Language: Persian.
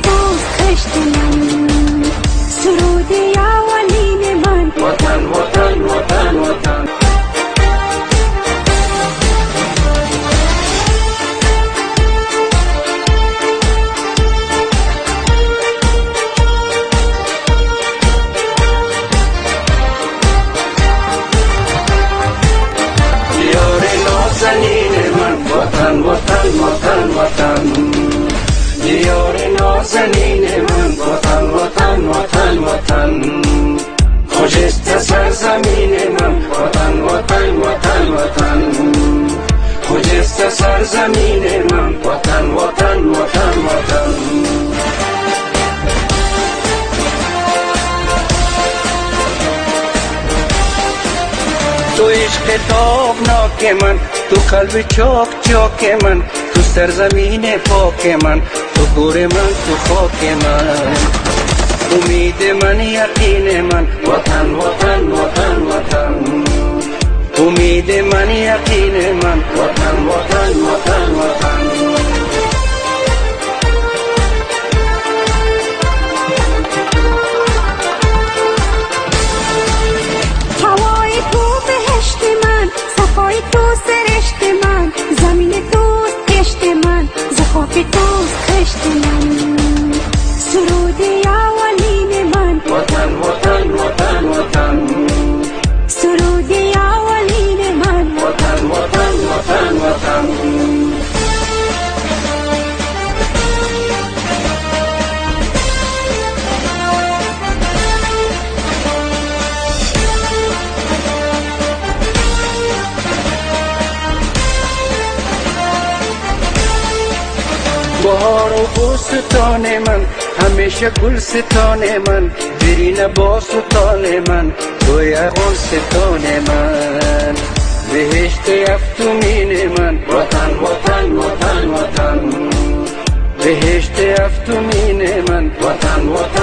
توست خشت من سرود اولین من وطن وطن وطن وطن دیار نازنین من وطن وطن وطن وطن دیار نازنین من وطن وطن وطن وطن خوشست سرزمین من وطن وطن وطن وطن خوشست سرزمین من وطن وطن وطن وطن تو عشق تابناک من تو قلب چاک چاک من تو سرزمین پاک من تو گور من تو خاک من امید من یقین من وطن وطن وطن وطن امید من یقین من وطن وطن وطن وطن هوای تو بهشت من صفای تو سرشت من زمین توست کشت من ز خاک توست خشت من سرود اولین من وطن وطن وطن وطن سرود اولین من وطن وطن وطن وطن بهار و بوستان من همیشه گلستان من برین با سلطان من توی آستان من بهشت افتومین من وطن وطن وطن وطن بهشت افتومین من وطن وطن